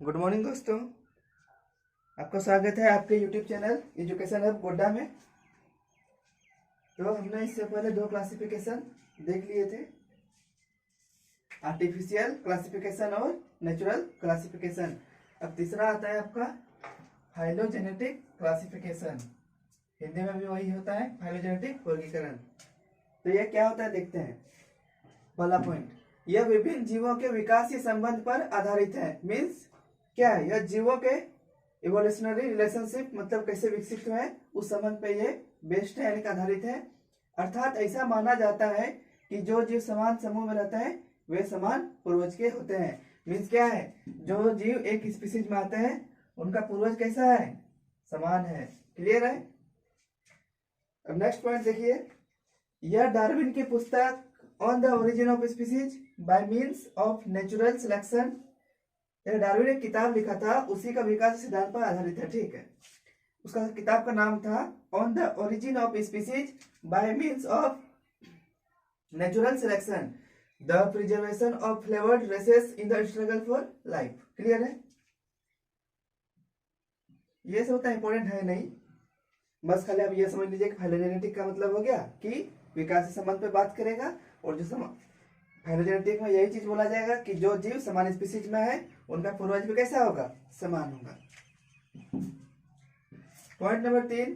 Good morning दोस्तों, आपका स्वागत है आपके YouTube channel education hub Godda में। तो हमने इससे पहले दो क्लासिफिकेशन देख लिए थे, आर्टिफिशियल क्लासिफिकेशन और नेचुरल क्लासिफिकेशन। अब तीसरा आता है आपका फाइलोजेनेटिक क्लासिफिकेशन। हिंदी में भी वही होता है, फाइलोजेनेटिक वर्गीकरण। तो ये क्या होता है देखते हैं। पहला पॉइंट, यह विभिन्न जीवों के विकासीय संबंध पर आधारित है। मीन्स क्या है, यह जीवों के इवोल्यूशनरी रिलेशनशिप मतलब कैसे विकसित हुए उस संबंध पे ये बेस्ड है, यानी कि आधारित है। अर्थात ऐसा माना जाता है कि जो जीव समान समूह में रहते हैं वे समान पूर्वज के होते हैं। मीन्स क्या है, जो जीव एक स्पीसीज में आते हैं उनका पूर्वज कैसा है, समान है। क्लियर है। अब नेक्स्ट पॉइंट देखिए, यह डार्विन की पुस्तक on the origin of species by means of natural selection, Darwin ने किताब लिखा था, उसी का विकास सिद्धांत पर आधारित है। ठीक है, उसका किताब का नाम था on the origin of species by means of natural selection, the preservation of favoured races in the struggle for life. Clear है। ये सब तो इंपॉर्टेंट है नहीं, बस खाली आप ये समझ लीजिए कि फाइलोजेनेटिक का मतलब हो गया कि विकास संबंध पे बात करेगा, और जो फाइलोजेनेटिक में यही चीज बोला जाएगा कि जो जीव समान स्पीसीज में है उनका पूर्वज भी कैसा होगा, समान होगा। पॉइंट नंबर 3,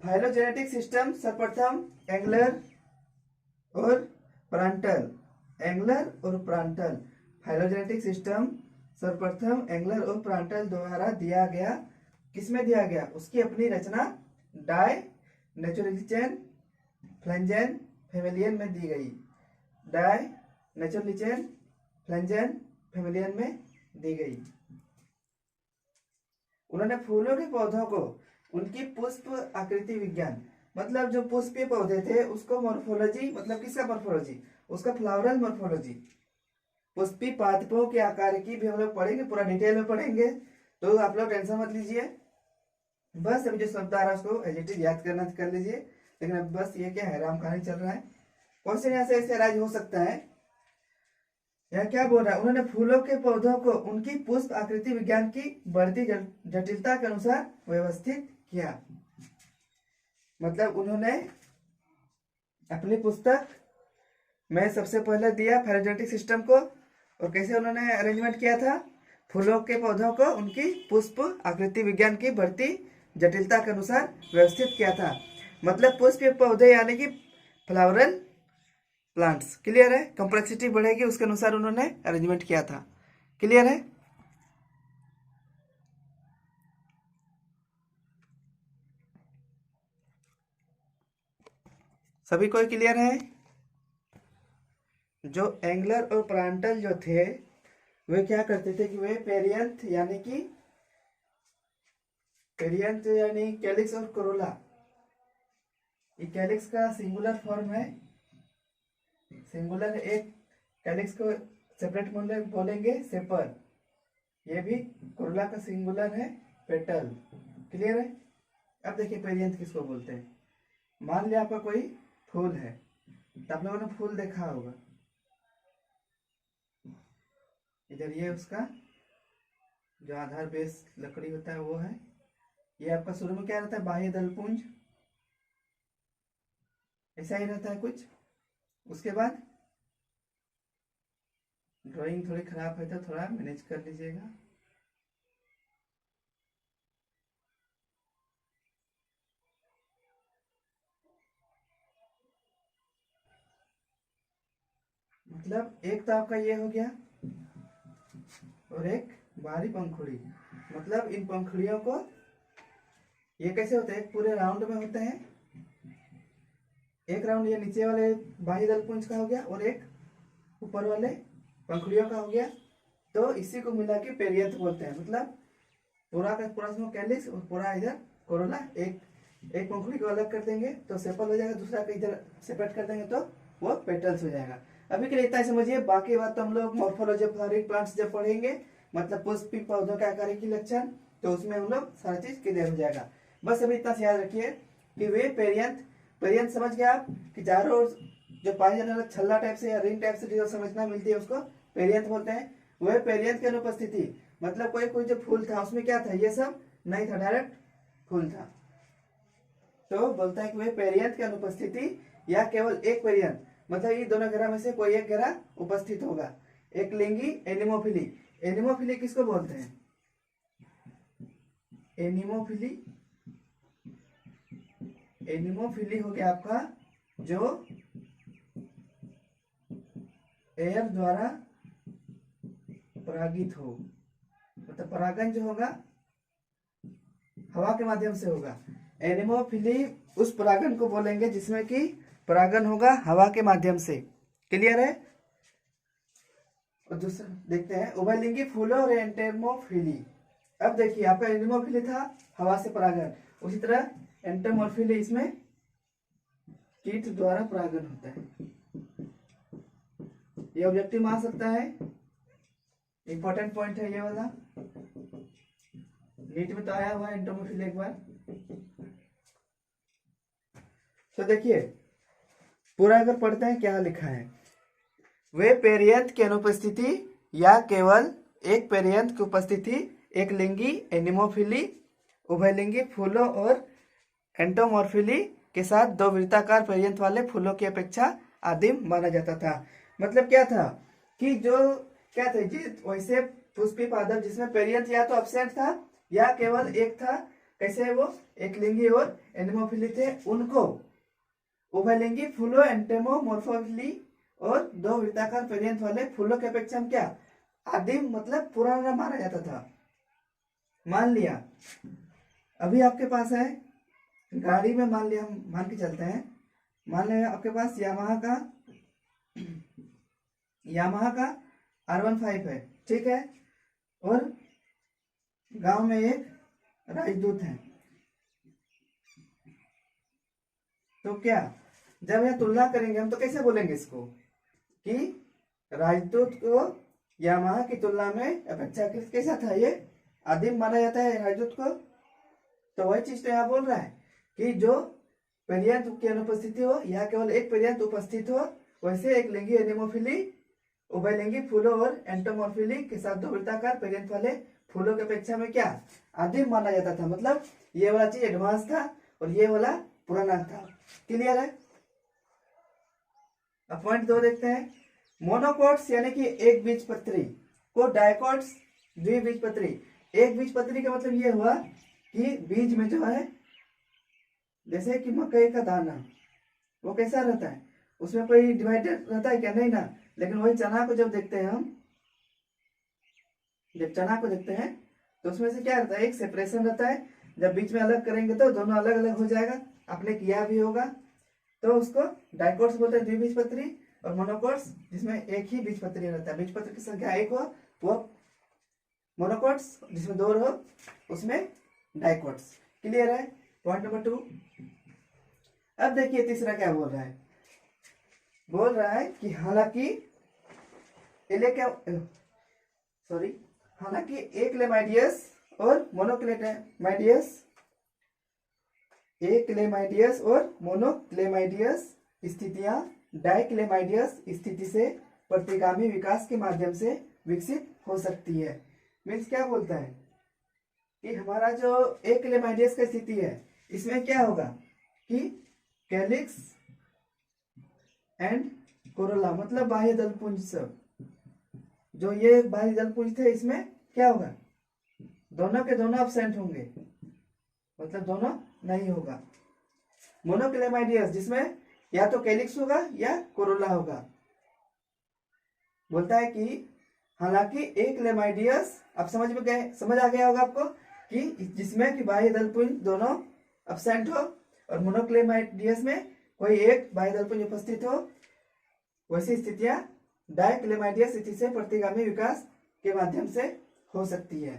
फाइलोजेनेटिक सिस्टम सर्वप्रथम एंगलर और प्रांटल, एंगलर और प्रांटल। फाइलोजेनेटिक सिस्टम सर्वप्रथम एंगलर और प्रांटल द्वारा दिया गया। किसमें दिया गया, उसकी अपनी रचना डाय नेचुरलिचेन फ्लेंजेन फैमिलियन में दी गई। डाय नेचुरलिचेन फ्लेंजेन फैमिलियन में दी गई। उन्होंने फूलों के पौधों को उनकी पुष्प आकृति विज्ञान, मतलब जो पुष्पीय पौधे थे उसको मॉर्फोलॉजी, मतलब किसका मॉर्फोलॉजी, उसका फ्लावरल मॉर्फोलॉजी, पुष्पी पादपों के आकार की भी हम लोग पढ़ेंगे, पूरा डिटेल में पढ़ेंगे। तो आप लोग टेंशन मत लीजिए, बस अभी जो शब्द आ रहा है उसको एज इट इज याद करना कर लीजिए। लेकिन अब बस ये क्या है, राम कहानी चल रहा है। क्वेश्चन यहाँ से ऐसे राज हो सकता है, यह क्या बोल रहा है, उन्होंने फूलों के पौधों को उनकी पुष्प आकृति विज्ञान की बढ़ती जटिलता के अनुसार व्यवस्थित किया। मतलब उन्होंने अपनी पुस्तक में सबसे पहले दिया फाइलोजेनेटिक सिस्टम को, और कैसे उन्होंने अरेंजमेंट किया था, फूलों के पौधों को उनकी पुष्प आकृति विज्ञान की बढ़ती जटिलता के अनुसार व्यवस्थित किया था। मतलब पुष्प पौधे यानी कि फ्लावरल प्लांट्स। क्लियर है। कॉम्प्लेक्सिटी बढ़ेगी उसके अनुसार उन्होंने अरेंजमेंट किया था। क्लियर है। सभी को क्लियर है। जो एंगलर और प्रांटल जो थे वे क्या करते थे कि वे पेरियंथ यानी कैलिक्स और कोरोला, ये कैलिक्स का सिंगुलर फॉर्म है, सिंगुलर एक कैलिक्स को सेपरेट बोलेंगे सेपर, ये भी कोरोला का सिंगुलर है पेटल। क्लियर है। अब देखिए पेरियंथ किसको बोलते हैं। मान लिया आपका कोई फूल है, तो आप लोगों ने फूल देखा होगा, इधर ये उसका जो आधार बेस लकड़ी होता है वो है, ये आपका शुरू में क्या रहता है, बाह्य दलपुंज, ऐसा ही रहता है कुछ। उसके बाद ड्राइंग थोड़ी खराब है तो थोड़ा मैनेज कर लीजिएगा। मतलब एक तो आपका ये हो गया, और एक बाहरी पंखुड़ी। मतलब इन पंखुड़ियों को ये कैसे होते हैं, पूरे राउंड में होते हैं। एक राउंड ये नीचे वाले बाह्य दलपुंज का हो गया, और एक ऊपर वाले पंखुड़ियों का हो गया। तो इसी को मिला के पेरियंथ बोलते हैं। मतलब पूरा का पूरा कैलिक्स और पूरा इधर कोरोला, एक पंखुड़ी को अलग कर देंगे तो सेपल हो जाएगा, दूसरा को इधर सेपरेट कर देंगे तो वो पेटल्स हो जाएगा। अभी के लिए इतना समझिए, बाकी बात तो हम लोग मॉर्फोलॉजी ऑफ फ्लावरिंग प्लांट्स जब पढ़ेंगे, मतलब पुष्पी पौधों के आकार की लक्षण, तो उसमें हम लोग सारी चीज क्लियर हो जाएगा। बस अभी इतना से याद रखिए कि वे पेरियंथ समझ गए आप, कि चारों ओर जो पाए जाने वाला छल्ला टाइप से या रिंग टाइप से जो समझना मिलती है उसको पेरियंथ बोलते हैं। वह पेरियंथ की अनुपस्थिति मतलब कोई कोई जो फूल था उसमें क्या था, ये सब नहीं था, डायरेक्ट फूल था। तो बोलता है कि वह पेरियंथ की अनुपस्थिति या केवल एक पेरियंथ, मतलब ये दोनों घेरा में से कोई एक घेरा उपस्थित होगा। एक लिंगी एनिमोफिली। एनिमोफिली किसको बोलते हैं? एनिमोफिली, एनिमोफिली हो गया आपका जो एयर द्वारा परागित हो, मतलब परागन जो होगा हवा के माध्यम से होगा। एनिमोफिली उस परागन को बोलेंगे जिसमें कि परागन होगा हवा के माध्यम से। क्लियर है? और दूसरा देखते हैं उभयलिंगी फूलों और एंटेमोफिली। अब देखिए आपका एनिमोफिली था हवा से परागन, उसी तरह एंटेमोफिली इसमें कीट द्वारा परागन होता है। ये ऑब्जेक्टिव मान सकता है, इंपॉर्टेंट पॉइंट है ये वाला, नीट में तो आया हुआ है एंटेमोफिली एक बार। तो देखिए पूरा अगर पढ़ते हैं क्या लिखा है, वे पेरियंथ की अनुपस्थिति या केवल एक पेरियंथ की उपस्थिति एक लिंगी एनिमोफिली उभयलिंगी फूलों और एंटोमॉर्फिली के साथ दो वृत्ताकार पेरियंथ वाले फूलों की अपेक्षा आदिम माना जाता था। मतलब क्या था कि जो क्या थे जी वैसे पुष्पी पादप जिसमें पेरियंथ या तो अब्सेंट था या केवल एक था, कैसे है वो एक लिंगी और एनिमोफिली थे, उनको उभयलिंगी फूलों एंटेमोमॉर्फोफिली और दो वृत्ताकार पेरियंथ वाले फूलों की अपेक्षा हम क्या आदिम मतलब पुराना माना जाता था। मान लिया अभी आपके पास है गाड़ी में, मान लिया हम मान के चलते हैं, मान लिया आपके पास यामाहा का R15 है, ठीक है, और गांव में एक राजदूत है। तो क्या जब यह तुलना करेंगे हम तो कैसे बोलेंगे इसको कि राजदूत को यामाहा की तुलना में अपेक्षाकृत कैसा था, ये आदिम माना जाता है राजदूत को। तो वही चीज तो यहाँ बोल रहा है कि जो पेरियंथ की अनुपस्थिति हो या केवल एक पेरियंथ उपस्थित हो, वैसे एक लिंगी एनिमोफिली उभयलिंगी फूलों और एंटोमॉर्फिली के साथ दो वृत्ताकार पेरियंथ वाले फूलों की अपेक्षा में क्या आदिम माना जाता था। मतलब ये वाला चीज एडवांस था और ये वाला पुराना था। क्लियर है? अब पॉइंट 2 देखते हैं, मोनोकोट्स यानी कि एक बीजपत्री को डायकोट्स द्विबीजपत्री। एक बीजपत्री का मतलब ये हुआ कि बीज में जो है जैसे कि मकई का दाना वो कैसा रहता है, उसमें कोई डिवाइडेड रहता है क्या? नहीं ना। लेकिन वही चना को जब देखते हैं हम, जब चना को देखते हैं तो उसमें से क्या रहता है, एक सेपरेशन रहता है। जब बीच में अलग करेंगे तो दोनों अलग अलग हो जाएगा, आपने किया भी होगा। तो उसको डाइकोट्स बोलते हैं द्विबीजपत्री, और मोनोकोट्स जिसमें एक ही बीजपत्री रहता है, बीजपत्री की संख्या एक हो वो मोनोकोट्स, जिसमें दो हो उसमें डाइकोट्स। क्लियर है? Point number 2। अब देखिए तीसरा क्या बोल रहा है, बोल रहा है कि हालांकि हालांकि एकलेमाइडियस और मोनोक्लेमाइडियस स्थितियां डाइक्लेमाइडियस स्थिति से प्रतिगामी विकास के माध्यम से विकसित हो सकती है। मीन्स क्या बोलता है कि हमारा जो एकलेमाइडियस का स्थिति है इसमें क्या होगा कि कैलिक्स एंड कोरोला, मतलब बाह्य दलपुंज सब, जो ये बाह्य दलपुंज थे इसमें क्या होगा, दोनों के दोनों अब्सेंट होंगे, मतलब दोनों नहीं होगा। मोनोक्लेमाइडियस जिसमें या तो कैलिक्स होगा या कोरोला होगा। बोलता है कि हालांकि एकलेमाइडियस, अब समझ में गए, समझ आ गया होगा आपको कि जिसमें कि बाह्य दलपुंज दोनों अब्सेंट हो और मोनोक्लेमाइडियस में कोई एक बाह्य दलपुंज उपस्थित हो, वैसी स्थितियां डाइक्लेमाइडियस स्थिति से प्रतिगामी विकास के माध्यम से हो सकती है।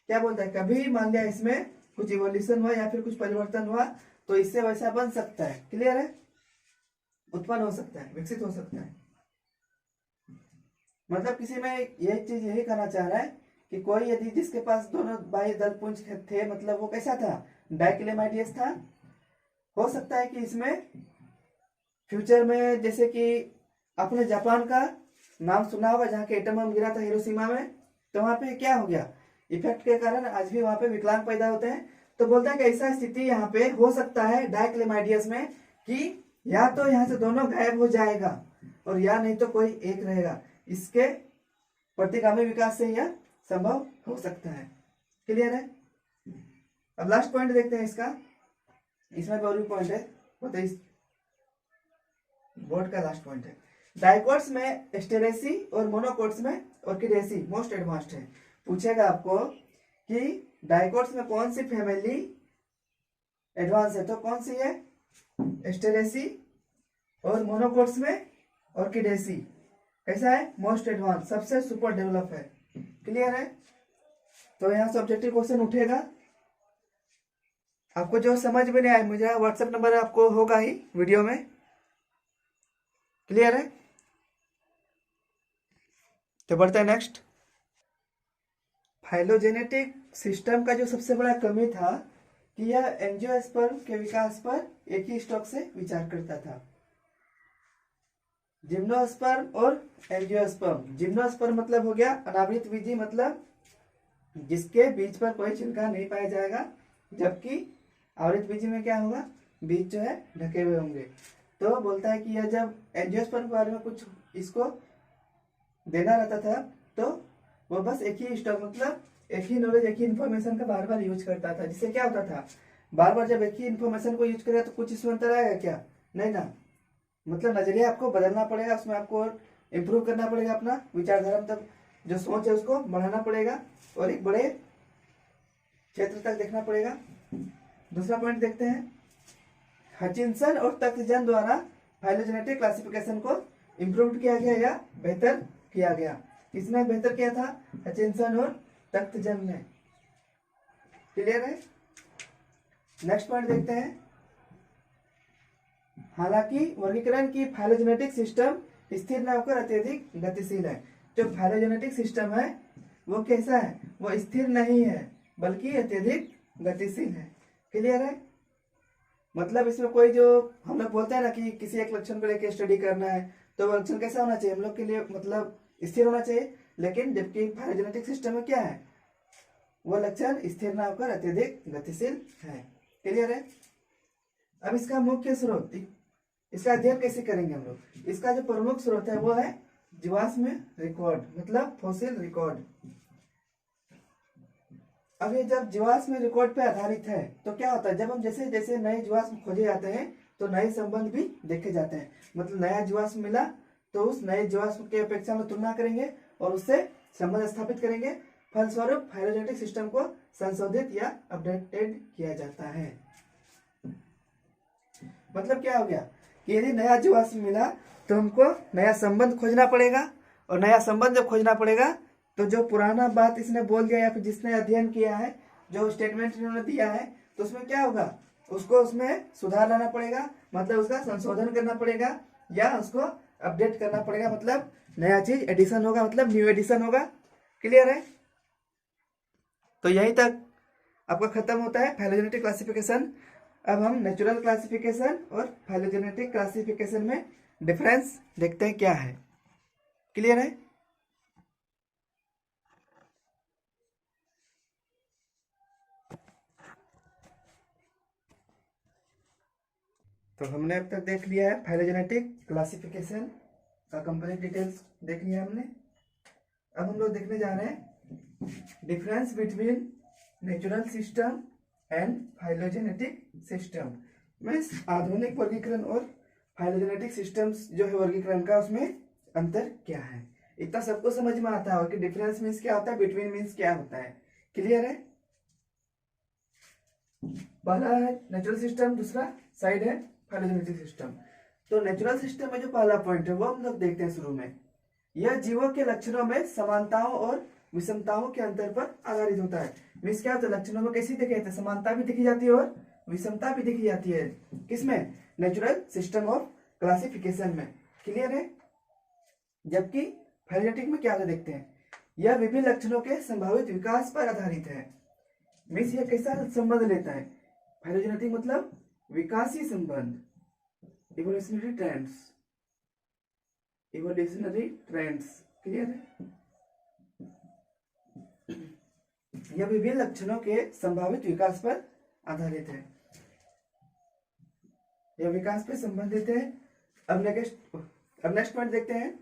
क्या बोलता है, कभी मान लिया इसमें कुछ इवोल्यूशन हुआ या फिर कुछ परिवर्तन हुआ तो इससे वैसा बन सकता है। क्लियर है? उत्पन्न हो सकता है, विकसित हो सकता है। मतलब किसी में यही चीज यही कहना चाह रहा है कि कोई यदि जिसके पास दोनों बाह्य दलपुंज थे, मतलब वो कैसा था, डाइक्लेमाइडियस था, हो सकता है कि इसमें फ्यूचर में, जैसे कि आपने जापान का नाम सुना होगा जहाँ के एटम बम गिरा था हिरोशिमा में, तो वहां पे क्या हो गया इफेक्ट के कारण आज भी वहां पे विकलांग पैदा होते हैं। तो बोलता है कि ऐसा स्थिति यहाँ पे हो सकता है डायक्लेमाइडियस में कि या तो यहाँ से दोनों गायब हो जाएगा और या नहीं तो कोई एक रहेगा। इसके प्रतिगामी विकास से यह संभव हो सकता है। क्लियर है? अब लास्ट पॉइंट देखते हैं इसका। इसमें और भी पॉइंट है, बताइए। इस बोर्ड का लास्ट पॉइंट है, डाइकोट्स में एस्टेरेसी और मोनोकोट्स में ऑर्किडेसी मोस्ट एडवांस्ड है। पूछेगा आपको कि डाइकोट्स में कौन सी फैमिली एडवांस है, तो कौन सी है? एस्टेरेसी। और मोनोकोट्स में ऑर्किडेसी कैसा है? मोस्ट एडवांस, सबसे सुपर डेवलप है। क्लियर है? तो यहाँ से ऑब्जेक्टिव क्वेश्चन उठेगा। आपको जो समझ में नहीं आए, मुझे व्हाट्सएप नंबर आपको होगा ही वीडियो में। क्लियर है? तो बढ़ते हैं नेक्स्ट। फाइलोजेनेटिक सिस्टम का जो सबसे बड़ा कमी था कि यह एंजियोस्पर्म के विकास पर एक ही स्टॉक से विचार करता था। जिम्नोस्पर्म और एंजियोस्पर्म। जिम्नोस्पर्म मतलब हो गया अनावृत बीजी, मतलब जिसके बीज पर कोई छिलका नहीं पाया जाएगा, जबकि आवृत बीजी में क्या होगा? बीज जो है ढके हुए होंगे। तो बोलता है कि यह जब एंजियोस्पर्म के बारे में कुछ इसको देना रहता था तो वो बस एक ही स्टॉक, मतलब एक ही नॉलेज, एक ही इन्फॉर्मेशन का बार बार यूज करता था। जिससे क्या होता था, बार बार जब एक ही इन्फॉर्मेशन को यूज करेगा तो कुछ इसमें अंतर आएगा क्या? नहीं ना। मतलब नजरिया आपको बदलना पड़ेगा, उसमें आपको इम्प्रूव करना पड़ेगा, अपना विचारधारा मतलब जो सोच है उसको बढ़ाना पड़ेगा और एक बड़े क्षेत्र तक देखना पड़ेगा। दूसरा पॉइंट देखते हैं, हचिंसन और तख्तजन द्वारा फाइलोजेनेटिक क्लासिफिकेशन को इम्प्रूव किया गया या बेहतर किया गया। किसने बेहतर किया था? हचिंसन और तख्तजन ने। क्लियर है? नेक्स्ट पॉइंट देखते हैं, हालांकि वर्गीकरण की फाइलोजेनेटिक सिस्टम स्थिर न होकर अत्यधिक गतिशील है। जो फाइलोजेनेटिक सिस्टम है वो कैसा है? वो स्थिर नहीं है बल्कि अत्यधिक गतिशील है। क्लियर है? मतलब इसमें कोई जो हम लोग बोलते हैं ना कि किसी एक लक्षण को लेकर स्टडी करना है तो वो लक्षण कैसा होना चाहिए हम लोग के लिए, मतलब स्थिर होना चाहिए। लेकिन जबकि फाइलोजेनेटिक सिस्टम में क्या है? वो लक्षण स्थिर ना होकर अत्यधिक गतिशील है। क्लियर है? अब इसका मुख्य स्रोत, इसका अध्ययन कैसे करेंगे हम लोग? इसका जो प्रमुख स्रोत है वो है जीवाश्म रिकॉर्ड, मतलब फॉसिल रिकॉर्ड। अब ये जब जीवाश्म रिकॉर्ड पे आधारित है तो क्या होता है, जब हम जैसे जैसे नए जीवाश्म खोजे जाते हैं तो नए संबंध भी देखे जाते हैं। मतलब नया जीवाश्म मिला तो उस नए जीवाश्म की अपेक्षा में तुलना करेंगे और उससे संबंध स्थापित करेंगे। फलस्वरूप फाइलोजेनेटिक सिस्टम को संशोधित या अपडेटेड किया जाता है। मतलब क्या हो गया कि यदि नया जीवाश्म मिला तो हमको नया संबंध खोजना पड़ेगा, और नया संबंध जब खोजना पड़ेगा तो जो पुराना बात इसने बोल दिया या फिर जिसने अध्ययन किया है, जो स्टेटमेंट इन्होंने दिया है, तो उसमें क्या होगा, उसको उसमें सुधार लाना पड़ेगा, मतलब उसका संशोधन करना पड़ेगा या उसको अपडेट करना पड़ेगा। मतलब नया चीज एडिशन होगा, मतलब न्यू एडिशन होगा। क्लियर है? तो यहीं तक आपका खत्म होता है फाइलोजेनेटिक क्लासिफिकेशन। अब हम नेचुरल क्लासिफिकेशन और फाइलोजेनेटिक क्लासिफिकेशन में डिफरेंस देखते हैं क्या है। क्लियर है? तो हमने अब तक देख लिया है फाइलोजेनेटिक क्लासिफिकेशन का कंप्लीट डिटेल्स देख लिया हमने। अब हम लोग देखने जा रहे हैं difference between natural system and phylogenetic system. Means आधुनिक वर्गीकरण और फाइलोजेनेटिक सिस्टम्स जो है वर्गीकरण का, उसमें अंतर क्या है। इतना सबको समझ में आता है कि डिफरेंस मीन्स क्या होता है, बिटवीन मीन्स क्या होता है। क्लियर है? पहला है नेचुरल सिस्टम, दूसरा साइड है फाइलोजेनेटिक सिस्टम। तो नेचुरल सिस्टम में जो पहला पॉइंट है वो हम लोग देखते हैं शुरू में। यह जीवों के लक्षणों में समानताओं और विषमताओं के अंतर पर आधारित होता है। मीन्स क्या होता है, लक्षणों में कैसी दिखाई जाती है, समानता भी दिखी जाती है और विषमता भी दिखी जाती है। किसमें? नेचुरल सिस्टम ऑफ क्लासिफिकेशन में। क्लियर है? जबकि फाइलोजेनेटिक में क्या होता है देखते हैं, यह विभिन्न लक्षणों के संभावित विकास पर आधारित है। मीन्स यह कैसा संबंध लेता है, फाइलोजेनेटिक मतलब विकासी संबंध, evolutionary trends, evolutionary trends. Clear है? यह विभिन्न लक्षणों के संभावित विकास पर आधारित है। यह विकास पर संबंधित है। अब नेक्स्ट पॉइंट देखते हैं।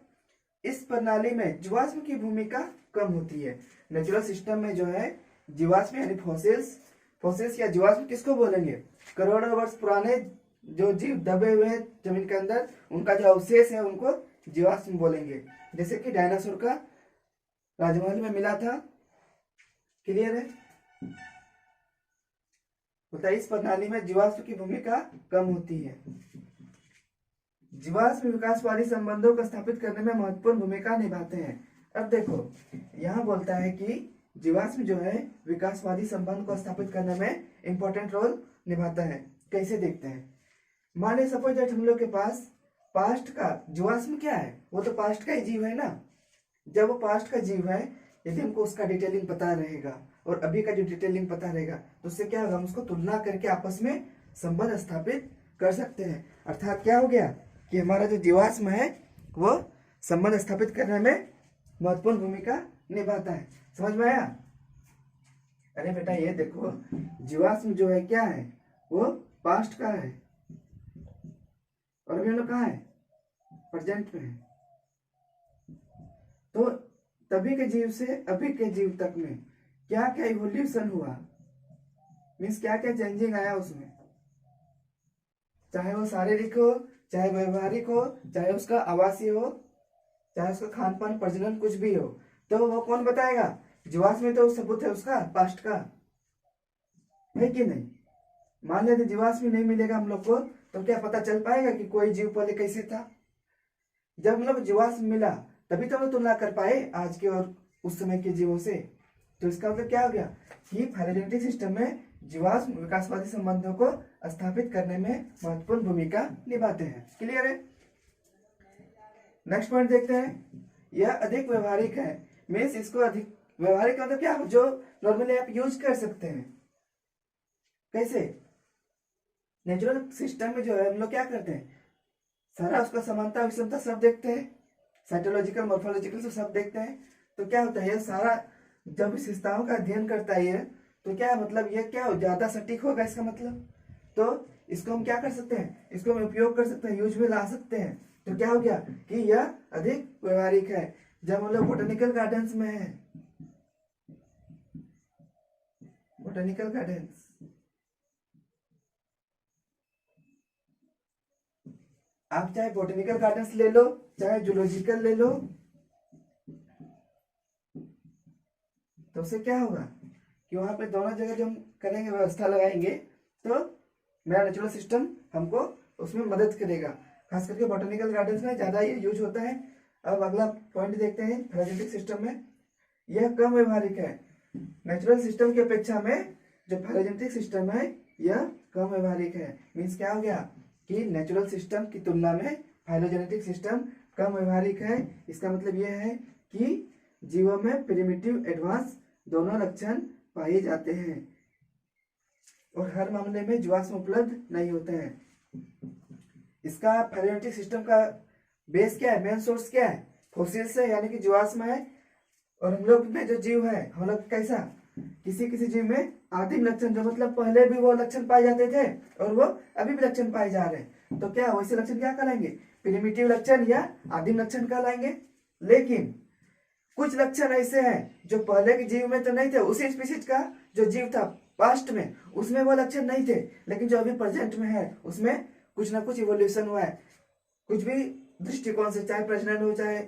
इस प्रणाली में जीवाश्म की भूमिका कम होती है। नेचुरल सिस्टम में जो है जीवाश्म यानी फॉसिल्स या जीवाश्म किसको बोलेंगे? करोड़ों वर्ष पुराने जो जीव दबे हुए हैं जमीन के अंदर, उनका जो अवशेष है उनको जीवाश्म बोलेंगे। जैसे कि डायनासोर का राजमहल में मिला था। क्लियर है? बताइए, इस प्रणाली में जीवाश्म की भूमिका कम होती है। जीवाश्म विकासवादी संबंधों को स्थापित करने में महत्वपूर्ण भूमिका निभाते हैं। अब देखो, यहाँ बोलता है कि जीवाश्म जो है विकासवादी संबंध को स्थापित करने में इंपॉर्टेंट रोल निभाता है। कैसे देखते हैं? मान लीजिए सपोज दैट हम लोग के पास पास्ट का जीवाश्म क्या है, वो तो पास्ट का ही जीव है ना। जब वो पास्ट का जीव है, यदि हमको उसका डिटेलिंग पता रहेगा और अभी का जो डिटेलिंग पता रहेगा तो उससे क्या होगा, हम उसको तुलना करके आपस में संबंध स्थापित कर सकते हैं। अर्थात क्या हो गया कि हमारा जो जीवाश्म है वो संबंध स्थापित करने में महत्वपूर्ण भूमिका निभाता है। समझ में आया? अरे बेटा ये देखो, जीवाश्म जो है क्या है, वो पास्ट का है और अभी हम लोग कहाँ है? प्रेजेंट में है। तो तभी के जीव से अभी के जीव तक में क्या क्या इवोल्यूशन हुआ, मीन्स क्या क्या चेंजिंग आया उसमें, चाहे वो शारीरिक हो, चाहे व्यवहारिक हो, चाहे उसका आवासीय हो, चाहे उसका खान पान प्रजनन कुछ भी हो, तो वो कौन बताएगा? जीवाश्म में तो सबूत है उसका पास्ट का, है कि नहीं? मान लेते जीवाश्म नहीं मिलेगा हम लोग को, तो क्या पता चल पाएगा कि कोई जीव पहले कैसे था? जब हम लोग जीवाश्म मिला तभी तो हम तुलना कर पाए आज के और उस समय के जीवों से। तो इसका मतलब क्या हो गया कि फाइलोजेनेटिक सिस्टम में जीवाश्म विकासवादी संबंधों को स्थापित करने में महत्वपूर्ण भूमिका निभाते हैं। क्लियर है? नेक्स्ट पॉइंट देखते हैं। यह अधिक व्यवहारिक है। मीन्स इसको अधिक व्यवहारिक मतलब क्या, जो नॉर्मली आप यूज कर सकते हैं। कैसे? नेचुरल सिस्टम में जो है हम लोग क्या करते हैं, सारा उसका समानता विषमता सब देखते हैं, साइटोलॉजिकल मॉर्फोलॉजिकल सब देखते हैं। तो क्या होता है, ये सारा जब विशेषताओं का अध्ययन करता है तो क्या मतलब ये क्या हो, ज्यादा सटीक होगा इसका मतलब। तो इसको हम क्या कर सकते हैं, इसको हम उपयोग कर सकते हैं, यूज में ला सकते हैं। तो क्या हो गया कि यह अधिक व्यवहारिक है। जब हम लोग बोटेनिकल गार्डन्स में है, बोटेनिकल गार्डन्स, आप चाहे बोटेनिकल गार्डन्स ले लो, चाहे जूलॉजिकल ले लो, तो उससे क्या होगा कि वहां पे दोनों जगह जो हम करेंगे, व्यवस्था लगाएंगे, तो मेरा नेचुरल सिस्टम हमको उसमें मदद करेगा। खास करके बोटेनिकल गार्डन्स में ज्यादा ये यूज होता है। अब अगला पॉइंट देखते हैं। फाइलोजेनेटिक सिस्टम में यह कम व्यवहारिक है। नेचुरल सिस्टम की अपेक्षा में जो फाइलोजेनेटिक सिस्टम है यह कम व्यवहारिक है। मीन्स क्या हो गया कि नेचुरल सिस्टम की तुलना में फाइलोजेनेटिक सिस्टम कम व्यवहारिक है। इसका मतलब यह है कि जीवों में प्रिमिटिव एडवांस दोनों लक्षण पाए जाते हैं और हर मामले में जीवाश्म उपलब्ध नहीं होते हैं। इसका फाइलोजेनेटिक सिस्टम का बेस क्या है, मेन सोर्स क्या है? फॉसिल्स है, यानी कि जीवाश्म है। और हम लोग में जो जीव है, हम लोग कैसा, किसी किसी जीव में आदिम लक्षण, जो मतलब पहले भी वो लक्षण पाए जाते थे और वो अभी भी लक्षण पाए जा रहे हैं, तो क्या वैसे लक्षण क्या कहलाएंगे? प्रिमिटिव लक्षण या आदिम लक्षण कहलाएंगे। लेकिन कुछ लक्षण ऐसे हैं जो पहले के जीव में तो नहीं थे, उसी स्पीशीज का जो जीव था पास्ट में, उसमें वो लक्षण नहीं थे, लेकिन जो अभी प्रेजेंट में है उसमें कुछ ना कुछ इवोल्यूशन हुआ है। कुछ भी दृष्टिकोण से, चाहे प्रजनन हो, चाहे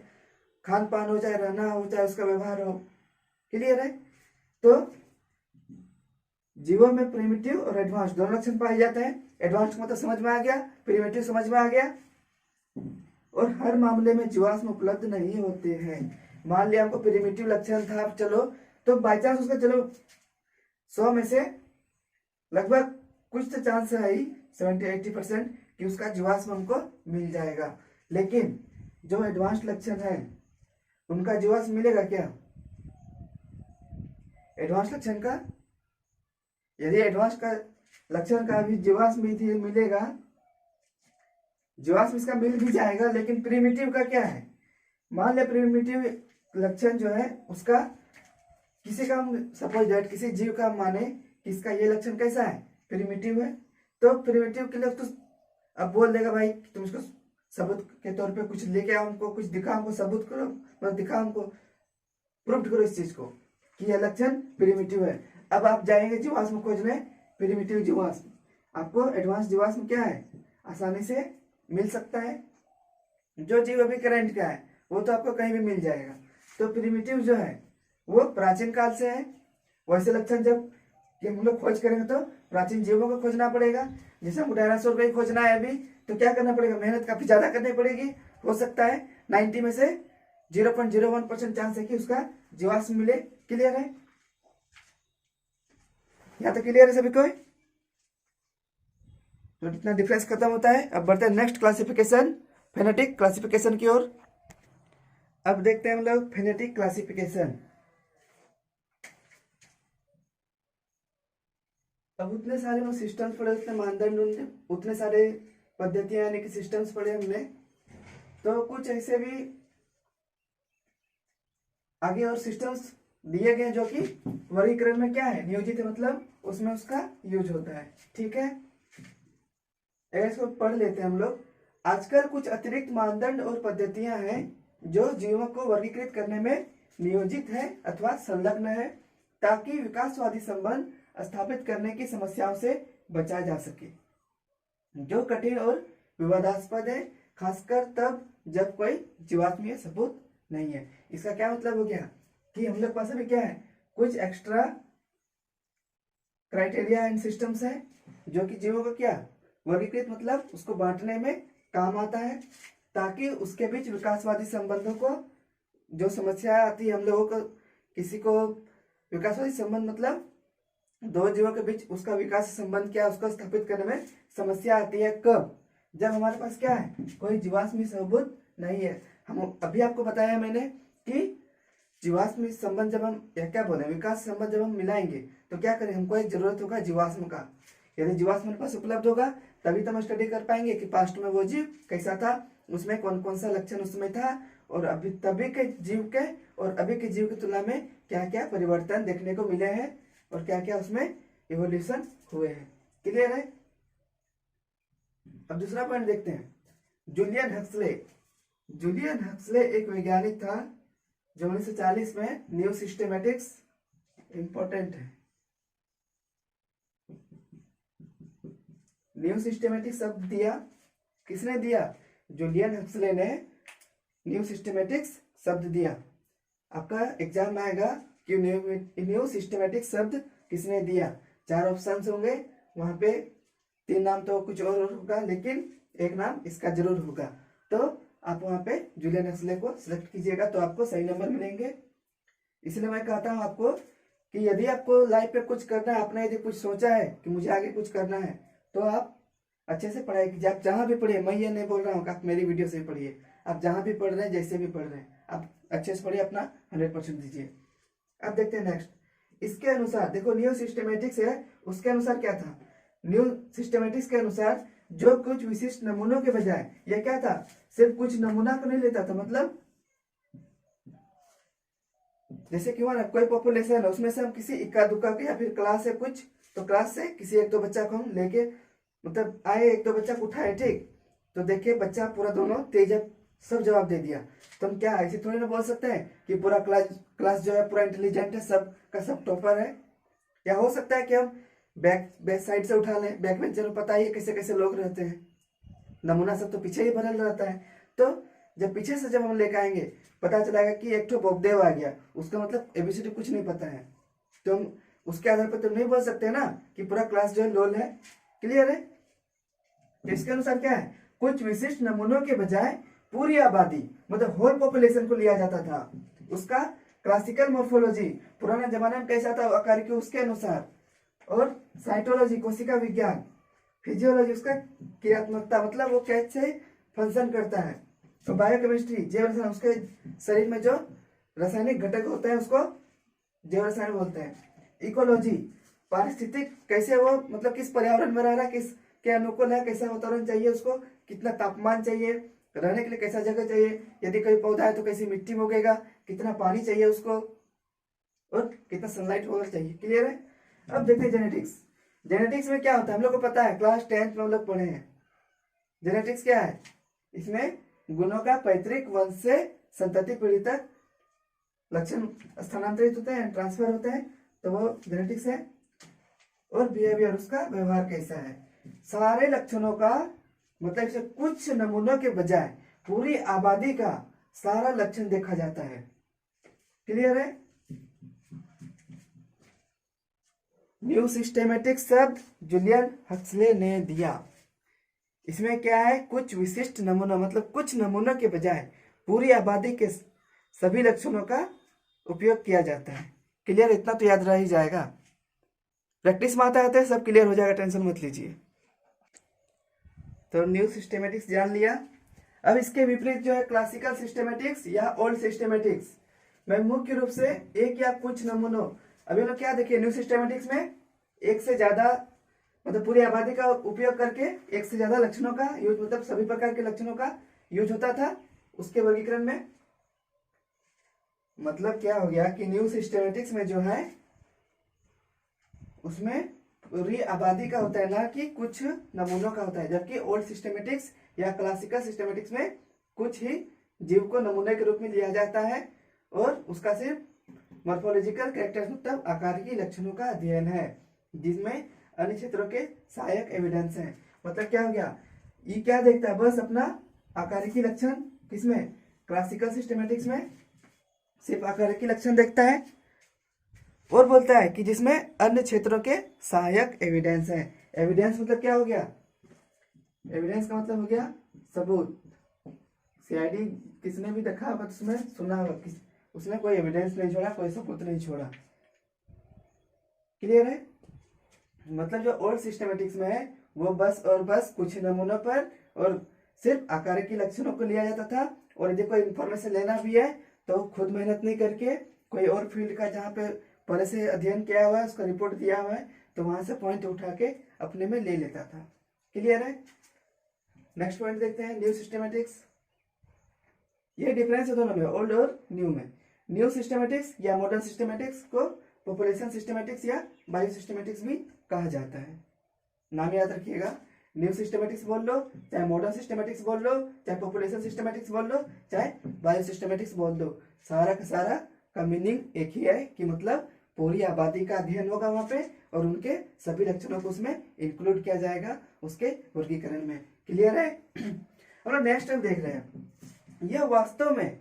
खान पान हो, चाहे रहना हो, चाहे उसका व्यवहार हो। क्लियर है? तो जीवों में प्रिमिटिव और एडवांस दोनों लक्षण पाए जाते हैं। एडवांस मतलब समझ में आ गया, प्रिमिटिव समझ में आ गया। और हर मामले में जीवाश्म उपलब्ध नहीं होते हैं। मान लिया हमको प्रिमिटिव लक्षण था, चलो तो बाई चांस उसका, चलो 100 में से लगभग कुछ तो चांस है ही 70-80% कि उसका जीवाश्म हमको मिल जाएगा। लेकिन जो एडवांस लक्षण है उनका जीवाश्म मिलेगा क्या? एडवांस लक्षण का, यदि एडवांस का लक्षण का भी जीवाश्म भी मिलेगा, जीवाश्म इसका मिल भी जाएगा, लेकिन प्रिमिटिव का क्या है? मान लिया प्रिमिटिव लक्षण जो है उसका किसी का हम सपोज दैट किसी जीव का हम माने कि इसका ये लक्षण कैसा है, प्रिमिटिव है, तो प्रिमिटिव के लिए तो अब बोल देगा भाई तुम इसको सबूत के तौर पे कुछ लेके आओ, हमको कुछ दिखाओ, हमको सबूत करो, मतलब दिखाओ हमको, प्रूफ करो इस चीज को कि यह लक्षण प्रिमिटिव है। अब आप जाएंगे जीवाश्म खोजने, प्रिमिटिव जीवाश्म, आपको एडवांस जीवाश्म क्या है आसानी से मिल सकता है। जो जीव अभी करंट का है वो तो आपको कहीं भी मिल जाएगा। तो प्रिमिटिव जो है वो प्राचीन काल से है। वैसे लक्षण जब कि हम लोग खोज करेंगे तो प्राचीन जीवों को खोजना पड़ेगा। जैसे हमको डायनासोर को ही खोजना है अभी, तो क्या करना पड़ेगा, मेहनत काफी ज्यादा करनी पड़ेगी। हो सकता है 90 में से 0.01% चांस है कि उसका जीवाश्म मिले। क्लियर है? यहाँ तक क्लियर है सभी को? तो इतना डिफरेंस खत्म होता है। अब बढ़ते हैं नेक्स्ट क्लासिफिकेशन, फेनेटिक क्लासिफिकेशन की ओर। अब देखते हैं हम लोग फेनेटिक क्लासिफिकेशन। अब उतने सारे वो सिस्टम्स पढ़े, उतने मानदंड, उतने सारे पद्धतियां यानी कि सिस्टम्स पढ़े हमने, तो कुछ ऐसे भी आगे और सिस्टम्स दिए गए जो कि वर्गीकरण में क्या है नियोजित है, मतलब उसमें उसका यूज होता है। ठीक है, इसको पढ़ लेते हैं हम लोग। आजकल कुछ अतिरिक्त मानदंड और पद्धतियां हैं जो जीवों को वर्गीकृत करने में नियोजित है अथवा संलग्न है, ताकि विकासवादी संबंध स्थापित करने की समस्याओं से बचा जा सके, जो कठिन और विवादास्पद है, खासकर तब जब कोई जीवात्मीय सबूत नहीं है। इसका क्या मतलब हो गया कि हम लोग पास अभी क्या है, कुछ एक्स्ट्रा क्राइटेरिया एंड सिस्टम्स है जो कि जीवों को क्या वर्गीकृत मतलब उसको बांटने में काम आता है, ताकि उसके बीच विकासवादी संबंधों को जो समस्या आती है हम लोगों को, किसी को विकासवादी संबंध मतलब दो जीवों के बीच उसका विकास संबंध क्या उसको स्थापित करने में समस्या आती है। कब? जब हमारे पास क्या है, कोई जीवाश्मी सबूत नहीं है। हम अभी आपको बताया मैंने कि जीवाश्मी संबंध जब हम या क्या बोले विकास संबंध जब हम मिलाएंगे तो क्या करें, हमको एक जरूरत होगा जीवाश्म का। यदि जीवाश्म मेरे पास उपलब्ध होगा तभी तो हम स्टडी कर पाएंगे कि पास्ट में वो जीव कैसा था, उसमें कौन कौन सा लक्षण उसमें था, और अभी तभी के जीव के और अभी के जीव की तुलना में क्या क्या परिवर्तन देखने को मिले हैं और क्या क्या उसमें इवोल्यूशन हुए हैं। क्लियर है? अब दूसरा पॉइंट देखते हैं, जूलियन हक्सले। जूलियन हक्सले एक वैज्ञानिक था जो 1940 में न्यू सिस्टेमेटिक्स, इंपॉर्टेंट है, न्यू सिस्टेमेटिक्स शब्द दिया। किसने दिया? जूलियन हक्सले ने न्यू सिस्टेमेटिक्स शब्द दिया। आपका एग्जाम में आएगा कि न्यू सिस्टेमेटिक्स शब्द किसने दिया। 4 ऑप्शन होंगे, वहां पे 3 नाम तो कुछ और होगा लेकिन एक नाम इसका जरूर होगा। तो आप वहां पे जूलियन हक्सले को सिलेक्ट कीजिएगा तो आपको सही नंबर मिलेंगे। इसलिए मैं कहता हूँ आपको कि यदि आपको लाइफ पे कुछ करना है, आपने यदि कुछ सोचा है कि मुझे आगे कुछ करना है, तो आप अच्छे से पढ़ाई कीजिए। आप जहां भी पढ़िए, मैं ये नहीं बोल रहा हूँ कि आप मेरी वीडियो से पढ़िए, आप जहां भी पढ़ रहे हैं, जैसे भी पढ़ रहे हैं, आप अच्छे से पढ़िए, अपना 100% दीजिए। अब देखते हैं नेक्स्ट। इसके अनुसार देखो, न्यू सिस्टेमेटिक्स है, उसके अनुसार क्या था, न्यू सिस्टेमेटिक्स के अनुसार जो कुछ विशिष्ट नमूनों के बजाय यह क्या था, सिर्फ कुछ नमूना को नहीं लेता था। मतलब जैसे कि हुआ ना, कोई पॉपुलेशन है उसमें से हम किसी इक्का दुक्का के या फिर क्लास है कुछ, तो क्लास से किसी 1-2 बच्चा को हम लेके मतलब आए, 1-2 बच्चा को उठाए, ठीक, तो देखिए बच्चा पूरा दोनों तेज सब जवाब दे दिया, तो हम क्या ऐसे थोड़ी ना बोल सकते हैं कि पूरा क्लास जो है पूरा इंटेलिजेंट है, सब का सब टॉपर है। या हो सकता है कि हम बैक साइड से उठा लें, बैक बेंचर में पता ही है कैसे कैसे लोग रहते हैं, नमूना सब तो पीछे ही भरल रहता है। तो जब पीछे से जब हम लेकर आएंगे पता चलेगा कि एक तो बोगदेव आ गया, उसका मतलब एबीसीडी कुछ नहीं पता है, तो हम उसके आधार पर तो नहीं बोल सकते ना कि पूरा क्लास जो है लोल है। क्लियर है? इसके अनुसार क्या है, कुछ विशिष्ट नमूनों के बजाय पूरी आबादी मतलब होल पॉपुलेशन को लिया जाता था। उसका क्लासिकल मॉर्फोलॉजी पुराने जमाने में कैसा था आकार के उसके अनुसार, और साइटोलॉजी कोशिका विज्ञान, फिजियोलॉजी उसका क्रियात्मकता मतलब वो कैसे फंक्शन करता है, तो बायोकेमिस्ट्री जैव रसायन उसके शरीर में जो रासायनिक घटक होते हैं उसको जैव रसायन बोलते हैं। इकोलॉजी पारिस्थितिक कैसे वो मतलब किस पर्यावरण में रह रहा है, किस के अनुकूल है, कैसा वातावरण चाहिए उसको, कितना तापमान चाहिए, रहने के लिए कैसा जगह चाहिए, यदि कोई पौधा है तो कैसी मिट्टी में उगेगा, कितना पानी चाहिए उसको, और कितना सनलाइट होना चाहिए। क्लियर है। अब देखते हैं जेनेटिक्स। जेनेटिक्स में क्या होता है हम लोग को पता है, क्लास 10th में हम लोग पढ़े हैं। जेनेटिक्स क्या है, इसमें गुणों का पैतृक वंश से संतति पीढ़ी तक लक्षण स्थानांतरित होते हैं, ट्रांसफर होते हैं, तो वो जेनेटिक्स है। और बिहेवियर, उसका व्यवहार कैसा है। सारे लक्षणों का मतलब इसे कुछ नमूनों के बजाय पूरी आबादी का सारा लक्षण देखा जाता है। क्लियर है। न्यू सिस्टेमेटिक शब्द जूलियन हक्सले ने दिया। इसमें क्या है, कुछ विशिष्ट नमूना, मतलब कुछ नमूनों के बजाय पूरी आबादी के सभी लक्षणों का उपयोग किया जाता है। क्लियर, इतना तो याद रह ही जाएगा, प्रैक्टिस में आता है सब क्लियर हो जाएगा, टेंशन मत लीजिए। तो न्यू सिस्टेमेटिक्स जान लिया। अब इसके विपरीत जो है क्लासिकल सिस्टेमेटिक्स या ओल्ड सिस्टेमेटिक्स में मुख्य रूप से एक या कुछ नमूनों, अभी लोग क्या देखिए, न्यू सिस्टेमेटिक्स में एक से ज्यादा, मतलब पूरी आबादी का उपयोग करके एक से ज्यादा लक्षणों का यूज, मतलब सभी प्रकार के लक्षणों का यूज होता था उसके वर्गीकरण में। मतलब क्या हो गया कि न्यू सिस्टेमेटिक्स में जो है उसमें पूरी आबादी का होता है, ना कि कुछ नमूनों का होता है। जबकि ओल्ड सिस्टेमेटिक्स या क्लासिकल सिस्टेमेटिक्स में कुछ ही जीव को नमूने के रूप में लिया जाता है और उसका सिर्फ मॉर्फोलॉजिकल कैरेक्टर्स, मतलब आकारिकी लक्षणों का अध्ययन है, जिसमें अन्य क्षेत्रों के सहायक एविडेंस हैं। मतलब क्या हो गया, ये क्या देखता है, बस अपना आकारिकी लक्षण, किसमें, क्लासिकल सिस्टेमेटिक्स में सिर्फ आकारिकी लक्षण देखता है और बोलता है कि जिसमें अन्य क्षेत्रों के सहायक एविडेंस है। एविडेंस मतलब क्या हो गया, एविडेंस का मतलब हो गया सबूत। सीआईडी किसने भी देखा होगा तो उसमें सुना होगा, उसने कोई एविडेंस नहीं छोड़ा, कोई सबूत नहीं छोड़ा। क्लियर है। मतलब जो ओल्ड सिस्टेमेटिक्स में है वो बस और बस कुछ नमूनों पर और सिर्फ आकारिकी लक्षणों को लिया जाता था, और यदि कोई इंफॉर्मेशन लेना भी है तो खुद मेहनत नहीं करके कोई और फील्ड का जहाँ पे पहले से अध्ययन किया हुआ है, उसका रिपोर्ट दिया हुआ है, तो वहां से पॉइंट उठा के अपने में ले लेता था। क्लियर है। नेक्स्ट पॉइंट देखते हैं, न्यू सिस्टेमेटिक्स। ये डिफरेंस है दोनों में, ओल्ड और न्यू में। न्यू सिस्टेमेटिक्स या मॉडर्न सिस्टेमेटिक्स को पॉपुलेशन सिस्टेमेटिक्स या बायो सिस्टेमेटिक्स भी कहा जाता है। नाम याद रखिएगा, न्यू सिस्टेमेटिक्स बोल लो, चाहे मॉडर्न सिस्टेमेटिक्स बोल लो, चाहे पॉपुलेशन सिस्टेमेटिक्स बोल लो, चाहे बायो सिस्टेमेटिक्स बोल दो, सारा का सारा का मीनिंग एक ही है कि मतलब पूरी आबादी का अध्ययन होगा वहां पे और उनके सभी लक्षणों को उसमें इंक्लूड किया जाएगा उसके वर्गीकरण में। क्लियर है। और नेक्स्ट टाइम देख रहे हैं, यह वास्तव में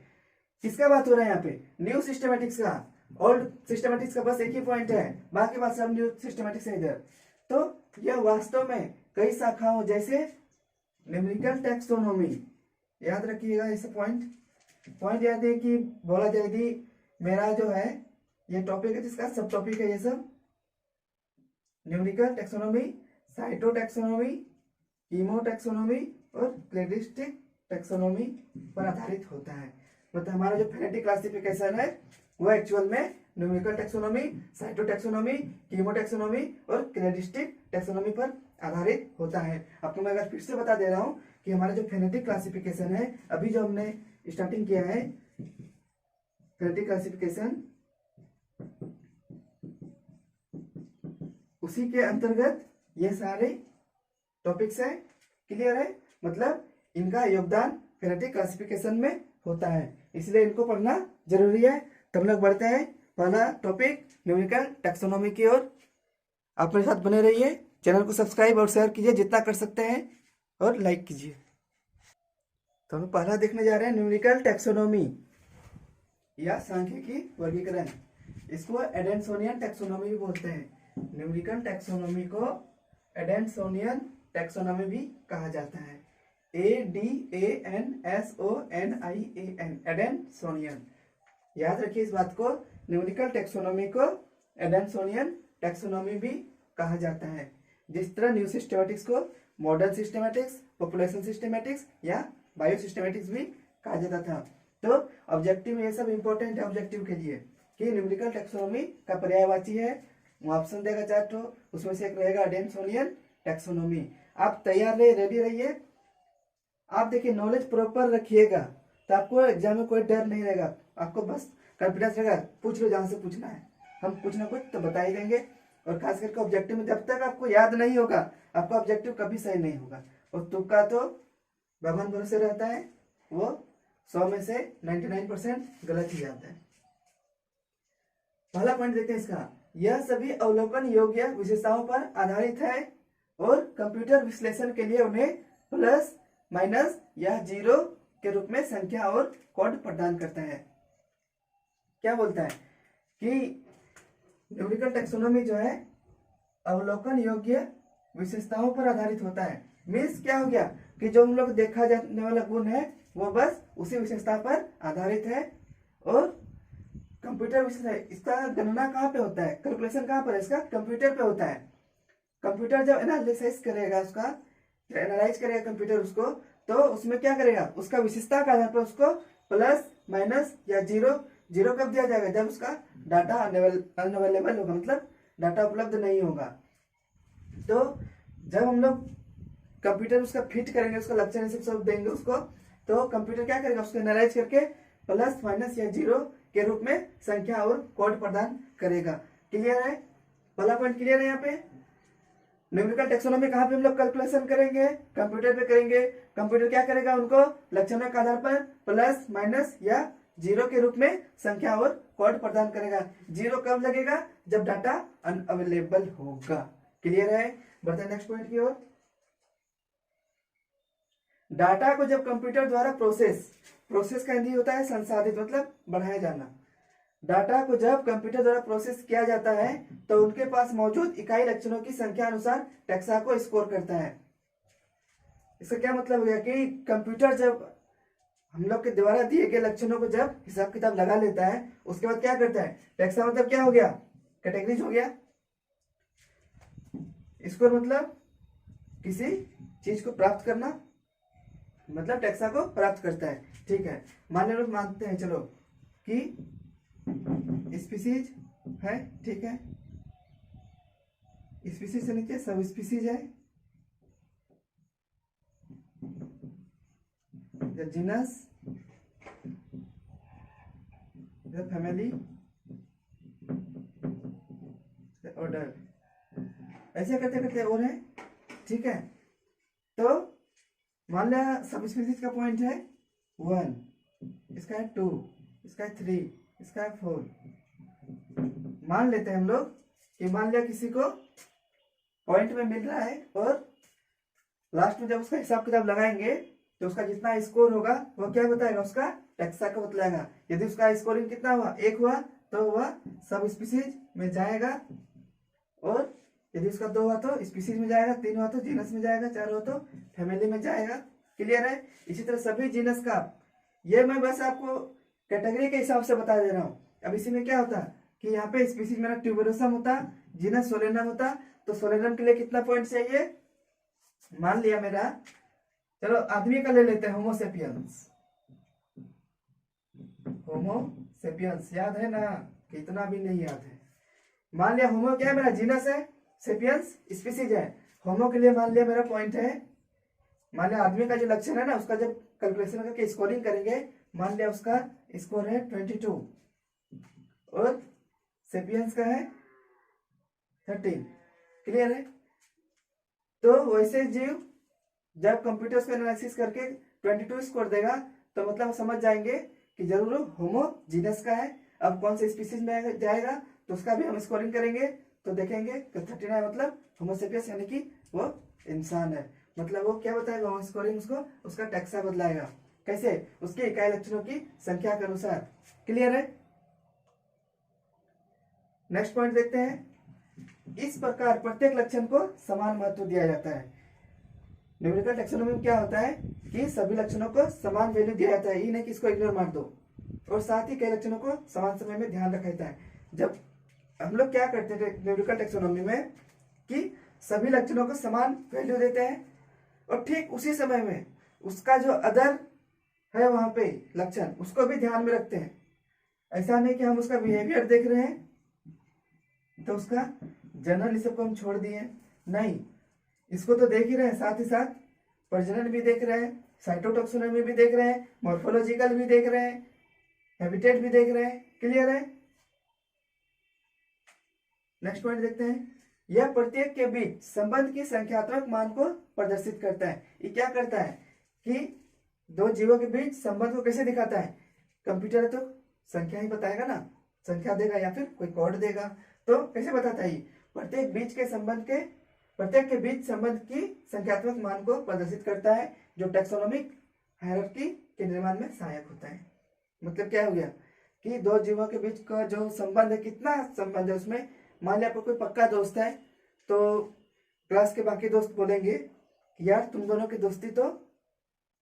किसका बात हो रहा है यहाँ पे, न्यू सिस्टेमेटिक्स का। ओल्ड सिस्टेमेटिक्स का बस एक ही पॉइंट है, बाकी बात सब न्यू सिस्टेमेटिक्स है इधर। तो यह वास्तव में कई शाखाओं जैसे न्यूमेरिकल टैक्सोनॉमी, याद रखिएगा इस पॉइंट याद है कि बोला जाए यदि मेरा जो है ये टॉपिक है जिसका सब टॉपिक है ये सब numerical taxonomy, cyto taxonomy, chemo taxonomy और क्लेडिस्टिक टैक्सोनॉमी पर आधारित होता है। मतलब हमारा जो फेनेटिक क्लासिफिकेशन है वो एक्चुअल में numerical taxonomy, cyto taxonomy, chemo taxonomy और क्लेडिस्टिक टैक्सोनॉमी पर आधारित होता है। आपको मैं अगर फिर से बता दे रहा हूँ कि हमारा जो फेनेटिक क्लासिफिकेशन है, अभी जो हमने स्टार्टिंग किया है फेनेटिक क्लासिफिकेशन, उसी के अंतर्गत ये सारे टॉपिक्स है। क्लियर है। मतलब इनका योगदान फेनेटिक क्लासिफिकेशन में होता है, इसलिए इनको पढ़ना जरूरी है। तो हम लोग बढ़ते हैं पहला टॉपिक न्यूमेरिकल टैक्सोनॉमी की ओर। आप मेरे साथ बने रहिए, चैनल को सब्सक्राइब और शेयर कीजिए जितना कर सकते हैं और लाइक कीजिए। तो हम पहला देखने जा रहे हैं न्यूमेरिकल टैक्सोनॉमी या सांख्यिकी वर्गीकरण। इसको एडेंसोनियन टैक्सोनॉमी भी बोलते हैं। न्यूमेरिकल टैक्सोनॉमी को एडेंसोनियन टैक्सोनॉमी भी कहा जाता है। ADANSONIAN, एडेंसोनियन। याद रखिए इस बात को, न्यूमेरिकल टैक्सोनॉमी को एडेंसोनियन टैक्सोनॉमी भी कहा जाता है। जिस तरह न्यू सिस्टेमेटिक्स को मॉडर्न सिस्टेमेटिक्स, पॉपुलेशन सिस्टेमेटिक्स या बायो सिस्टेमेटिक्स भी कहा जाता था। तो ऑब्जेक्टिव ये सब इंपॉर्टेंट है ऑब्जेक्टिव के लिए कि न्यूमेरिकल टैक्सोनॉमी का पर्यायवाची है, वो ऑप्शन देगा 4 ठो, उसमें से एक रहेगा एडेंसोनियन टैक्सोनॉमी। आप तैयार रहिए, रेडी रहिए। आप देखिए नॉलेज प्रॉपर रखिएगा तो आपको एग्जाम में कोई डर नहीं रहेगा, आपको बस कॉन्फिडेंस रहेगा, पूछ लो जहां से पूछना है। हम कुछ ना कुछ तो बता ही देंगे। और खास करके ऑब्जेक्टिव में जब तक आपको याद नहीं होगा आपका ऑब्जेक्टिव कभी सही नहीं होगा। और तुक्का तो भगवान भरोसे रहता है, वो 100 में से 99% गलत ही आता है। पहला पॉइंट देखते हैं इसका, यह सभी अवलोकन योग्य विशेषताओं पर आधारित है और कंप्यूटर विश्लेषण के लिए उन्हें प्लस माइनस या जीरो के रूप में संख्या और कोड प्रदान करता है। क्या बोलता है कि न्यूमेरिकल टैक्सोनॉमी जो है अवलोकन योग्य विशेषताओं पर आधारित होता है। मीन्स क्या हो गया कि जो हम लोग देखा जाने वाला गुण है वो बस उसी विशेषता पर आधारित है। और कंप्यूटर इसका गणना कहाँ पे होता है, कैलकुलेशन कहाँ पर है इसका, कंप्यूटर पे होता है। कंप्यूटर जब एनालिसिस करेगा उसका, एनालाइज करेगा कंप्यूटर उसको, तो उसमें क्या करेगा, उसका विशेषता के आधार पर उसको प्लस माइनस या जीरो, जीरो कब दिया जाएगा, जब उसका डाटा अनअवेलेबल होगा, मतलब डाटा उपलब्ध नहीं होगा। तो जब हम लोग कंप्यूटर उसका फिट करेंगे, उसका लक्षण सब देंगे उसको, तो कंप्यूटर क्या करेगा, उसको एनालाइज करके प्लस माइनस या जीरो के रूप में संख्या और कोड प्रदान करेगा। क्लियर है, पहला पॉइंट क्लियर है। यहाँ पे न्यूमेरिकल टैक्सोनॉमी कहाँ पे हम लोग कैलकुलेशन करेंगे, कंप्यूटर पे करेंगे। कंप्यूटर क्या करेगा, उनको लक्षणों के आधार पर प्लस माइनस या जीरो के रूप में संख्या और कोड प्रदान करेगा। जीरो कब लगेगा, जब डाटा अनअवेलेबल होगा। क्लियर है, बढ़ते हैं नेक्स्ट पॉइंट की ओर। डाटा को जब कंप्यूटर द्वारा प्रोसेस का हिंदी होता है संसाधित, मतलब बढ़ाया जाना। डाटा को जब कंप्यूटर द्वारा प्रोसेस किया जाता है तो उनके पास मौजूद इकाई लक्षणों की संख्या अनुसार टेक्सा को स्कोर करता है। इसका क्या मतलब हो गया कि कंप्यूटर जब हम लोग के द्वारा दिए गए लक्षणों को जब हिसाब किताब लगा लेता है, उसके बाद क्या करता है, टेक्सा मतलब क्या हो गया, कैटेगरीज हो गया। स्कोर मतलब किसी चीज को प्राप्त करना, मतलब टेक्सा को प्राप्त करता है। ठीक है, मान लो मानते हैं चलो कि स्पीसीज है, ठीक है, स्पीसीज से नीचे सब स्पीसीज है, जीनस, फैमिली, ऑर्डर, ऐसे करते करते और है। ठीक है, तो मान लिया सब स्पीसीज का पॉइंट है 1, इसका है 2, इसका है 3, इसका है 4। मान लेते हैं हम लोग कि मान लिया किसी को पॉइंट में मिल रहा है और लास्ट में जब उसका हिसाब किताब लगाएंगे तो उसका जितना स्कोर होगा वो क्या बताएगा, उसका टेक्सा का बतलाएगा। यदि उसका स्कोरिंग कितना हुआ, 1 हुआ, तो वह सब स्पीसीज में जाएगा। और यदि उसका 2 हुआ तो स्पीसीज में जाएगा, 3 हुआ तो जीनस में जाएगा, 4 हुआ तो फैमिली में जाएगा। क्लियर है। इसी तरह सभी जीनस का, ये मैं बस आपको कैटेगरी के हिसाब से बता दे रहा हूँ। अब इसी में क्या होता कि यहाँ पे स्पीसीज मेरा ट्यूबरोसम होता, जीनस सोलेनम होता, तो सोलेनम के लिए कितना पॉइंट चाहिए, मान लिया मेरा, चलो आदमी का ले लेते हैं, होमोसेपियंस। होमोसेपियंस याद है ना, कितना भी नहीं याद है। मान लिया होमो क्या है मेरा, जीनस है, सेपियंस स्पीसीज है। होमो के लिए मान लिया मेरा पॉइंट है, मान लिया आदमी का जो लक्षण है ना उसका जब कैलकुलेशन करके स्कोरिंग करेंगे, मान लिया उसका स्कोर है 22 और सेपियंस का है 13। क्लियर है। तो वैसे जीव जब कंप्यूटर को एनालिसिस करके 22 स्कोर देगा तो मतलब हम समझ जाएंगे कि जरूर होमो जीनस का है। अब कौन से स्पीसीज में जाएगा तो उसका भी हम स्कोरिंग करेंगे तो देखेंगे तो 39 मतलब होमोसेपियस यानी कि वो इंसान है। मतलब वो क्या बताएगा, वो स्कोरिंग उसको उसका टेक्सा बदलाएगा। कैसे, उसके इकाई लक्षणों की संख्या के अनुसार। क्लियर है। नेक्स्ट पॉइंट देखते हैं। इस प्रकार प्रत्येक लक्षण को समान महत्व दिया जाता है। न्यूमेरिकल टैक्सोनॉमी में क्या होता है कि सभी लक्षणों को समान वैल्यू दिया जाता है, ये नहीं कि इसको इग्नोर मार दो। और साथ ही कई लक्षणों को समान समय में ध्यान रखा जाता है। जब हम लोग क्या करते थे न्यूमेरिकल टैक्सोनॉमी में कि सभी लक्षणों को समान वैल्यू देते हैं और ठीक उसी समय में उसका जो अदर है वहां पे लक्षण उसको भी ध्यान में रखते हैं। ऐसा नहीं कि हम उसका बिहेवियर देख रहे हैं तो उसका जनरल इस सबको हम छोड़ दिए, नहीं, इसको तो देख ही रहे हैं, साथ ही साथ प्रजनन भी देख रहे हैं, साइटोटॉक्सोनॉमी भी देख रहे हैं, मॉर्फोलॉजिकल भी देख रहे हैं, हैबिटेट भी देख रहे हैं। क्लियर है। नेक्स्ट पॉइंट देखते हैं। यह प्रत्येक के बीच संबंध की संख्यात्मक मान को प्रदर्शित करता है। ये क्या करता है कि दो जीवों के बीच संबंध को कैसे दिखाता है? कंप्यूटर तो संख्या ही बताएगा ना, संख्या देगा या फिर कोई कोड देगा, तो कैसे बताता है? प्रत्येक के बीच संबंध की संख्यात्मक मान को प्रदर्शित करता है, जो टैक्सोनॉमिक हायरार्की के निर्माण में सहायक होता है। मतलब क्या हो गया कि दो जीवों के बीच का जो संबंध है, कितना संबंध है उसमें, मान लिया आपको कोई पक्का दोस्त है, तो क्लास के बाकी दोस्त बोलेंगे कि यार तुम दोनों की दोस्ती तो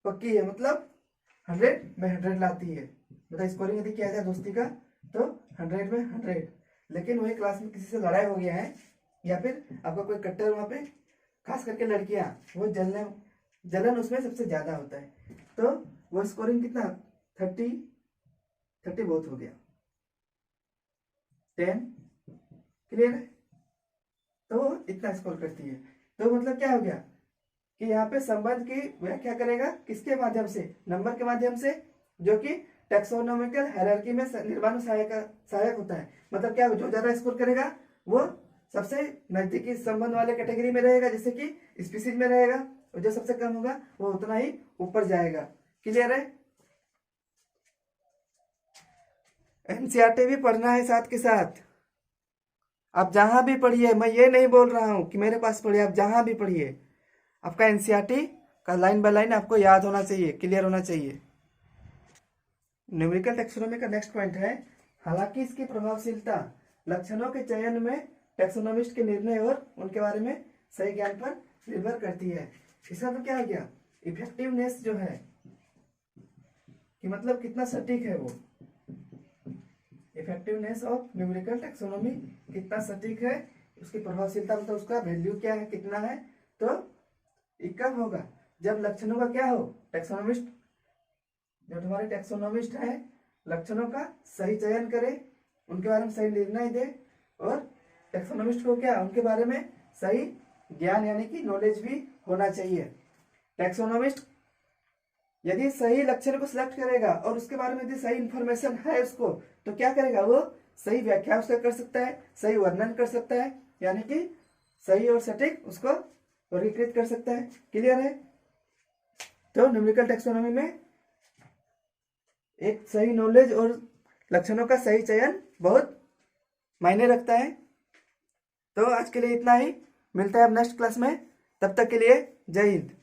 पक्की है, मतलब 100 में 100 लाती है, मतलब स्कोरिंग यदि किया जाए दोस्ती का तो 100 में 100। लेकिन वही क्लास में किसी से लड़ाई हो गया है या फिर आपका कोई कट्टर वहाँ पे, खास करके लड़कियां, वो जलन उसमें सबसे ज्यादा होता है, तो वो स्कोरिंग कितना 30 बहुत हो गया, 10 क्लियर है, तो इतना स्कोर करती है। तो मतलब क्या हो गया कि यहाँ पे संबंध की व्याख्या करेगा किसके माध्यम से? नंबर के माध्यम से, जो कि टैक्सोनॉमिकल हायरार्की में निर्माण में सहायक होता है। मतलब क्या, जो ज्यादा स्कोर करेगा वो सबसे नजदीकी संबंध वाले कैटेगरी में रहेगा, जैसे कि स्पीसीज में रहेगा, और जो सबसे कम होगा वो उतना ही ऊपर जाएगा। क्लियर है? एनसीईआरटी भी पढ़ना है साथ के साथ। आप जहां भी पढ़िए, मैं ये नहीं बोल रहा हूं कि मेरे पास पढ़िए, आप जहां भी पढ़िए आपका एनसीईआरटी का लाइन बाय लाइन आपको याद होना चाहिए, क्लियर होना चाहिए। न्यूमेरिकल टैक्सोनॉमी का नेक्स्ट पॉइंट है, हालांकि इसकी प्रभावशीलता लक्षणों के चयन में टैक्सोनॉमिस्ट के निर्णय और उनके बारे में सही ज्ञान पर निर्भर करती है। इसका तो क्या हो गया, इफेक्टिवनेस जो है कि मतलब कितना सटीक है वो, इफेक्टिवनेस ऑफ न्यूमेरिकल टैक्सोनॉमी कितना सटीक है, उसकी प्रभावशीलता मतलब उसका वैल्यू क्या है, कितना है। तो ये कब होगा? जब लक्षणों का क्या हो, टैक्सोनॉमिस्ट, जो तुम्हारे टैक्सोनॉमिस्ट है, लक्षणों का सही चयन करे, उनके बारे में सही निर्णय दे, और टैक्सोनॉमिस्ट को क्या, उनके बारे में सही ज्ञान यानी कि नॉलेज भी होना चाहिए। टैक्सोनॉमिस्ट यदि सही लक्षण को सिलेक्ट करेगा और उसके बारे में यदि सही इंफॉर्मेशन है उसको, तो क्या करेगा, वो सही व्याख्या उसका कर सकता है, सही वर्णन कर सकता है, यानी कि सही और सटीक उसको वर्गीकृत कर सकता है। क्लियर है? तो न्यूमेरिकल टैक्सोनॉमी में एक सही नॉलेज और लक्षणों का सही चयन बहुत मायने रखता है। तो आज के लिए इतना ही, मिलता है अब नेक्स्ट क्लास में, तब तक के लिए जय हिंद।